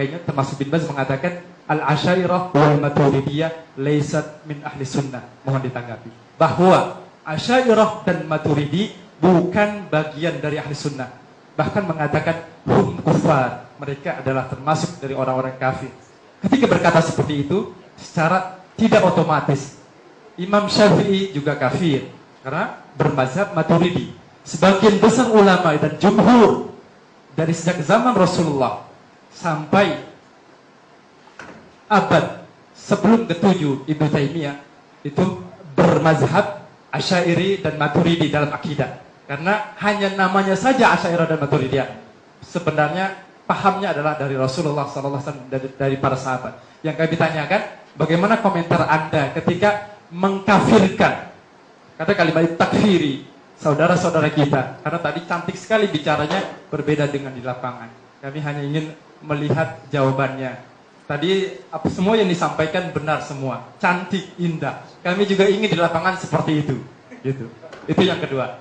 Kayaknya termasuk bin Baz mengatakan al-Asy'ariyah wal Maturidiyah laysat min ahli sunnah. Mohon ditanggapi bahwa Asy'ariyah dan Maturidi bukan bagian dari ahli sunnah. Bahkan mengatakan hum kufar, mereka adalah termasuk dari orang-orang kafir. Ketika berkata seperti itu, secara tidak otomatis Imam Syafi'i juga kafir karena bermazhab Maturidi. Sebagian besar ulama dan jumhur dari sejak zaman Rasulullah sampai abad sebelum ke-7 Ibnu Taimiyah itu bermazhab Asy'ari dan Maturidi dalam akidah. Karena hanya namanya saja Asy'ari dan Maturidiyah. Sebenarnya pahamnya adalah dari Rasulullah SAW, dari para sahabat. Yang kami tanyakan, bagaimana komentar Anda ketika mengkafirkan, kata kalimat takfiri saudara-saudara kita? Karena tadi cantik sekali bicaranya, berbeda dengan di lapangan. Kami hanya ingin melihat jawabannya. Tadi semua yang disampaikan benar semua, cantik, indah. Kami juga ingin di lapangan seperti itu. Gitu. Itu yang kedua.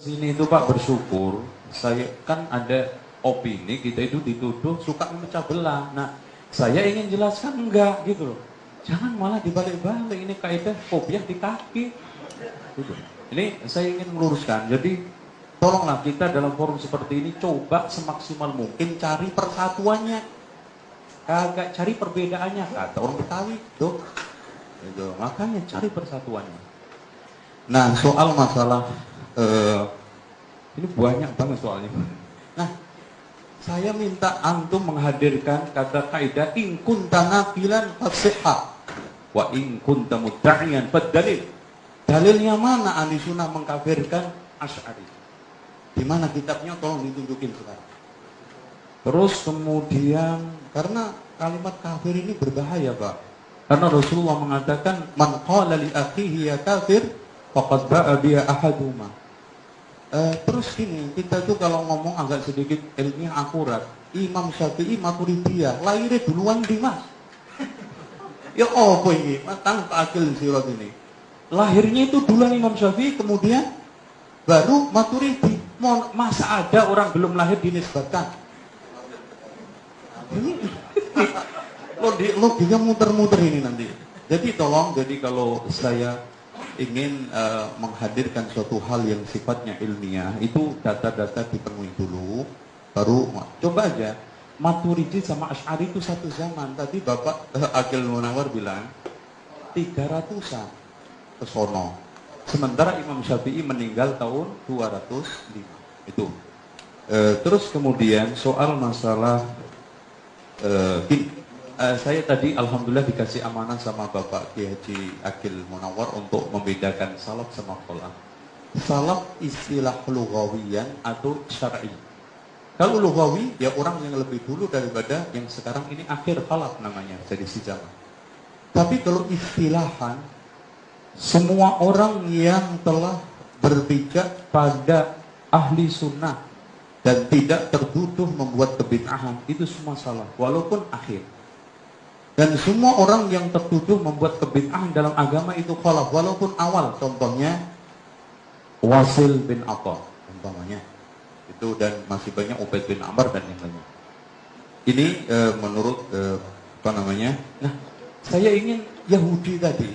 Sini itu Pak bersyukur, saya kan ada opini kita itu dituduh suka memecah belah. Nah, saya ingin jelaskan enggak gitu loh. Jangan malah dibalik-balik, ini kaidah kopiah di kaki. Gitu. Ini saya ingin meluruskan. Jadi tolonglah kita dalam forum seperti ini coba semaksimal mungkin cari persatuannya. Kagak cari perbedaannya, kata orang Betawi, tuh. Gitu. Makanya cari persatuannya. Nah, soal masalah ini banyak banget soalnya. Nah, saya minta antum menghadirkan kata kaidah in kunta naqilan fasihha wa in kunta mudda'iyan fadalil. Dalilnya mana ahli sunnah mengkafirkan Asy'ari? Di mana kitabnya, tolong ditunjukin sekarang. Terus kemudian karena kalimat kafir ini berbahaya, Pak. Karena Rasulullah mengatakan man qala li akhihi ya kafir faqad ba'a biha ahaduma. Terus gini, kita tuh kalau ngomong agak sedikit ilmiah akurat, Imam Syafi'i Maturidiyah, lahirnya duluan di Mas. Ya apa ini? Matang Pak Akil sirat ini. Lahirnya itu duluan Imam Syafi'i, kemudian baru Maturidi. Masa ada orang belum lahir dinisbatkan? Ini logika muter-muter ini nanti. Jadi tolong, jadi kalau saya ingin menghadirkan suatu hal yang sifatnya ilmiah, itu data-data dipenuhi dulu, baru coba aja Maturidi sama Asy'ari itu satu zaman. Tadi Bapak Akil Munawar bilang 300-an ke sono. Sementara Imam Syafi'i meninggal tahun 205. Itu. Terus kemudian soal masalah saya tadi alhamdulillah dikasih amanah sama Bapak Kiai Haji Akil Munawar untuk membedakan salaf sama kholaf. Salaf istilah lughawiyan atau syar'i. Kalau lughawi ya orang yang lebih dulu daripada yang sekarang ini akhir kholaf namanya, jadi si zaman. Tapi kalau istilahan, semua orang yang telah berpijak pada ahli sunnah dan tidak tertuduh membuat kebid'ahan, itu semua salaf, walaupun akhir. Dan semua orang yang tertuduh membuat kebid'ahan dalam agama itu kholaf, walaupun awal. Contohnya Wasil bin Atha, umpamanya itu, dan masih banyak Ubaid bin Amr dan yang lainnya. Ini menurut apa namanya? Nah, saya ingin Yahudi tadi.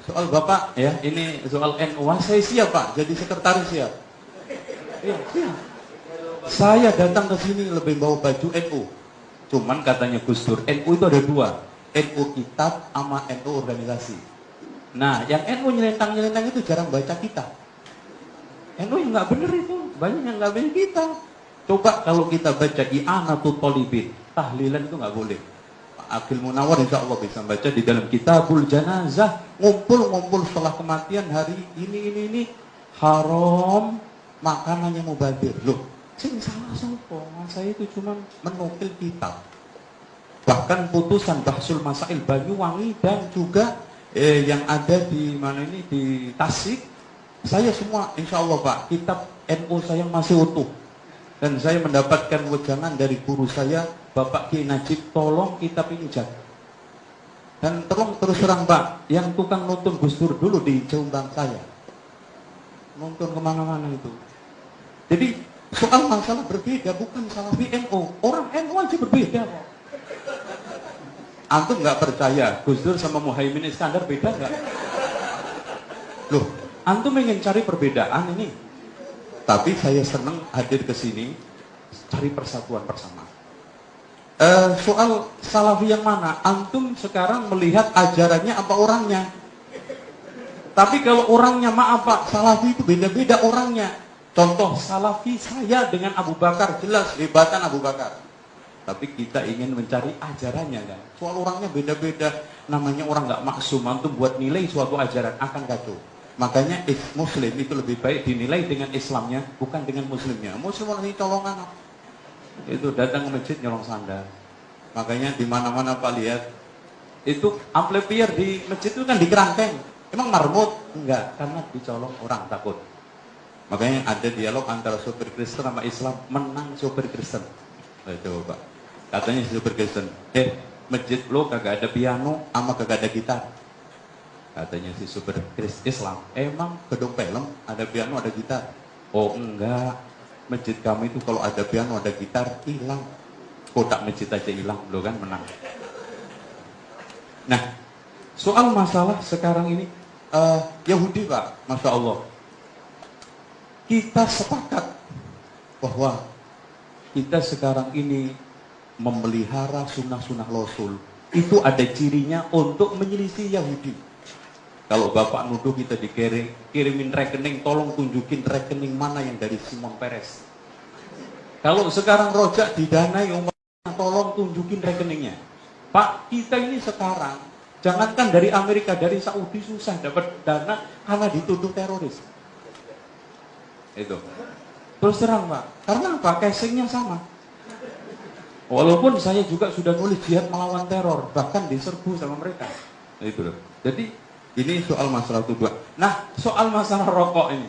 Soal Bapak ya, ini soal NU, saya siap Pak, jadi sekretaris siap. Iya, siap. Saya datang ke sini lebih bawa baju NU. Cuman katanya Gus Dur, NU itu ada dua, NU kitab sama NU organisasi. Nah, yang NU nyelentang-nyelentang itu jarang baca kitab. NU yang nggak bener itu, banyak yang nggak bener kita. Coba kalau kita baca I'anatul Thalibin, tahlilan itu nggak boleh. Pak Akil Munawar insya Allah bisa baca di dalam Kitabul Janazah, ngumpul-ngumpul setelah kematian hari ini haram, makanannya mubadir. Loh, saya salah sopo, saya itu cuma menukil kitab. Bahkan putusan Bahsul Masail Banyuwangi dan juga yang ada di mana ini di Tasik, saya semua insya Allah Pak, kitab NU saya masih utuh. Dan saya mendapatkan wejangan dari guru saya Bapak Kiai Najib, tolong kitab ini jaga. Dan tolong terus terang Pak, yang tukang nonton Gus Dur dulu di Jombang saya, nonton kemana-mana itu. Jadi Soal masalah berbeda, bukan Salafi NU. Orang NU aja berbeda kok. Antum nggak percaya Gus Dur sama Muhaimin Iskandar beda nggak? Loh, antum ingin cari perbedaan ini. Tapi saya senang hadir ke sini cari persatuan bersama. Soal Salafi yang mana? Antum sekarang melihat ajarannya apa orangnya? Tapi kalau orangnya maaf Pak, Salafi itu beda-beda orangnya. Contoh Salafi saya dengan Abu Bakar, jelas hebatan Abu Bakar. Tapi kita ingin mencari ajarannya kan. Soal orangnya beda-beda. Namanya orang nggak maksum. Antum buat nilai suatu ajaran akan kacau. Makanya Muslim itu lebih baik dinilai dengan Islamnya, bukan dengan Muslimnya. Muslim orang ini colongan. Itu datang ke masjid nyolong sandal. Makanya di mana-mana Pak lihat itu amplifier di masjid itu kan di kerangkeng. Emang marmut? Enggak, karena dicolong orang takut. Makanya ada dialog antara sopir Kristen sama Islam, menang sopir Kristen. Coba, katanya sopir Kristen, masjid lo kagak ada piano, sama kagak ada gitar. Katanya si sopir Islam, emang gedung film ada piano ada gitar? Oh enggak, masjid kami itu kalau ada piano ada gitar hilang. Kotak masjid aja hilang, lo kan menang. Nah, soal masalah sekarang ini Yahudi Pak, Masya Allah, kita sepakat bahwa kita sekarang ini memelihara sunnah-sunnah Rasul. Itu ada cirinya untuk menyelisih Yahudi. Kalau Bapak nuduh kita dikirimin rekening, tolong tunjukin rekening mana yang dari Simon Peres. Kalau sekarang rojak didanai umat, tolong tunjukin rekeningnya. Pak, kita ini sekarang, jangankan dari Amerika, dari Saudi susah dapat dana karena dituduh teroris. Itu. Terus terang Pak, karena apa? Casingnya sama. Walaupun saya juga sudah nulis jihad melawan teror, bahkan diserbu sama mereka. Itu loh. Jadi ini soal masalah tuduhan. Nah, soal masalah rokok ini,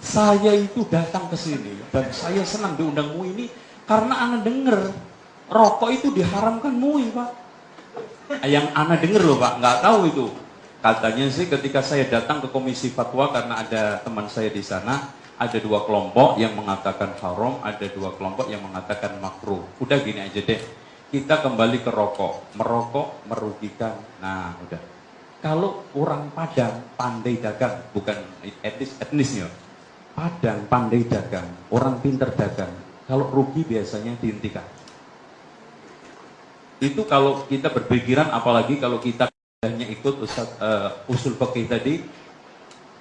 saya itu datang ke sini dan saya senang diundang MUI ini karena ana denger rokok itu diharamkan MUI Pak. Yang ana denger loh Pak, nggak tahu itu. Katanya sih ketika saya datang ke Komisi Fatwa karena ada teman saya di sana. Ada dua kelompok yang mengatakan haram, ada dua kelompok yang mengatakan makruh. Udah gini aja deh, kita kembali ke rokok. Merokok merugikan. Nah, udah. Kalau orang Padang pandai dagang, bukan etnisnya. Padang pandai dagang, orang pinter dagang. Kalau rugi biasanya dihentikan. Itu kalau kita berpikiran, apalagi kalau kita hanya ikut usul fikih tadi,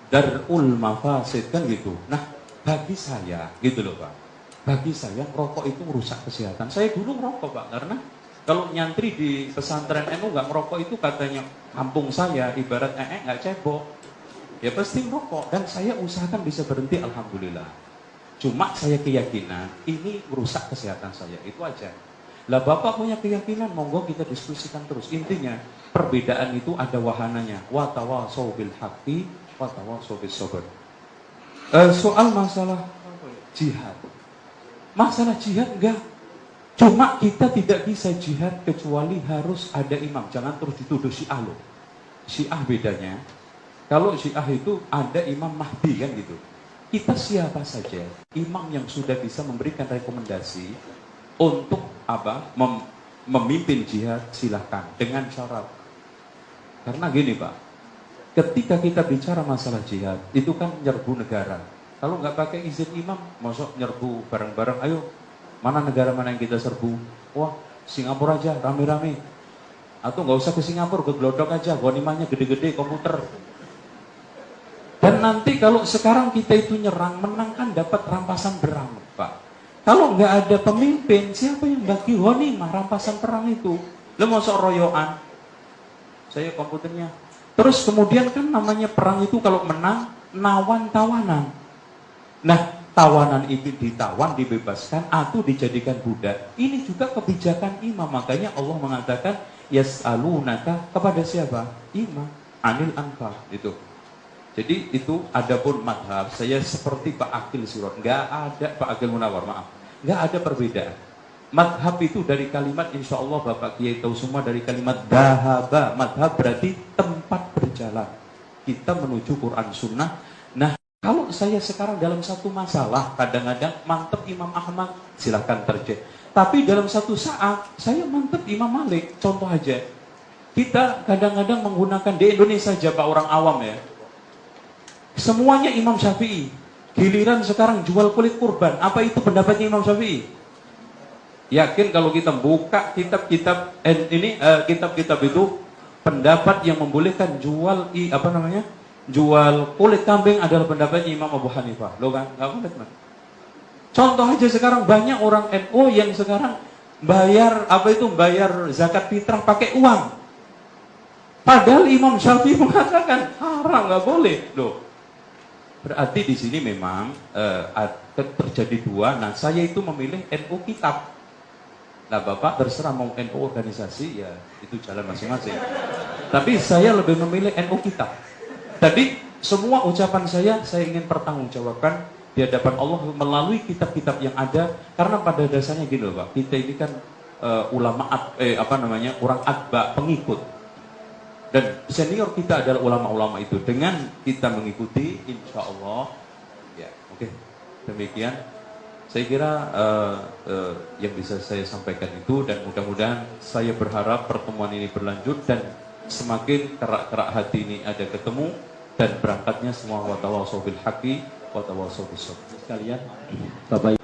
darul mafasid kan gitu. Nah, bagi saya gitu loh Pak. Bagi saya rokok itu merusak kesehatan. Saya dulu merokok Pak, karena kalau nyantri di pesantren NU nggak merokok itu katanya kampung saya ibarat nggak cebok. Ya pasti merokok dan saya usahakan bisa berhenti alhamdulillah. Cuma saya keyakinan ini merusak kesehatan saya, itu aja. Lah Bapak punya keyakinan, monggo kita diskusikan terus. Intinya perbedaan itu ada wahananya. Wa tawasau bil haqqi wa tawasau bis sabr. Soal masalah jihad. Masalah jihad enggak. Cuma kita tidak bisa jihad kecuali harus ada imam. Jangan terus dituduh Syiah loh. Syiah bedanya, kalau Syiah itu ada Imam Mahdi kan gitu. Kita siapa saja, imam yang sudah bisa memberikan rekomendasi untuk apa? Memimpin jihad silahkan dengan syarat. Karena gini Pak, ketika kita bicara masalah jihad, itu kan nyerbu negara. Kalau nggak pakai izin imam, masuk nyerbu bareng-bareng, ayo mana negara mana yang kita serbu? Wah, Singapura aja rame-rame. Atau nggak usah ke Singapura, ke Glodok aja, ghanimahnya gede-gede komputer. Dan nanti kalau sekarang kita itu nyerang, menang kan dapat rampasan berang Pak. Kalau nggak ada pemimpin, siapa yang bagi ghanimah rampasan perang itu? Lo masuk royoan, saya komputernya. Terus kemudian kan namanya perang itu kalau menang, nawan tawanan. Nah, tawanan itu ditawan, dibebaskan, atau dijadikan budak. Ini juga kebijakan imam. Makanya Allah mengatakan, yas'alunaka kepada siapa? Imam. Anil anfal. Itu. Jadi itu adapun madhab, saya seperti Pak Akil Sirot. Nggak ada, Pak Akil Munawar, maaf. Nggak ada perbedaan. Madhab itu dari kalimat, insya Allah Bapak Kiai tahu semua dari kalimat dahaba. Madhab berarti tempat berjalan. Kita menuju Quran Sunnah. Nah, Kalau saya sekarang dalam satu masalah, kadang-kadang mantep Imam Ahmad, silahkan terjeh. Tapi dalam satu saat, saya mantep Imam Malik. Contoh aja, kita kadang-kadang menggunakan di Indonesia aja Pak, orang awam ya. Semuanya Imam Syafi'i. Giliran sekarang jual kulit kurban. Apa itu pendapatnya Imam Syafi'i? Yakin kalau kita buka kitab-kitab kitab-kitab itu, pendapat yang membolehkan jual jual kulit kambing adalah pendapatnya Imam Abu Hanifah. Loh kan? Enggak boleh, teman. Contoh aja sekarang banyak orang NU yang sekarang bayar zakat fitrah pakai uang. Padahal Imam Syafi'i mengatakan haram, nggak boleh. Loh. Berarti di sini memang terjadi dua. Nah, saya itu memilih NU kitab. Nah, Bapak terserah mau NU organisasi, ya itu jalan masing-masing. Tapi saya lebih memilih NU kitab. Tadi semua ucapan saya ingin pertanggungjawabkan di hadapan Allah melalui kitab-kitab yang ada. Karena pada dasarnya gini loh Pak, kita ini kan orang atba, pengikut. Dan senior kita adalah ulama-ulama itu. Dengan kita mengikuti, insya Allah, ya oke. Demikian, saya kira yang bisa saya sampaikan itu, dan mudah-mudahan saya berharap pertemuan ini berlanjut dan semakin kerak-kerak hati ini ada ketemu dan berangkatnya semua wa tawassaw bil haqqi wa tawassaw bis sabr. Sekalian, Bapak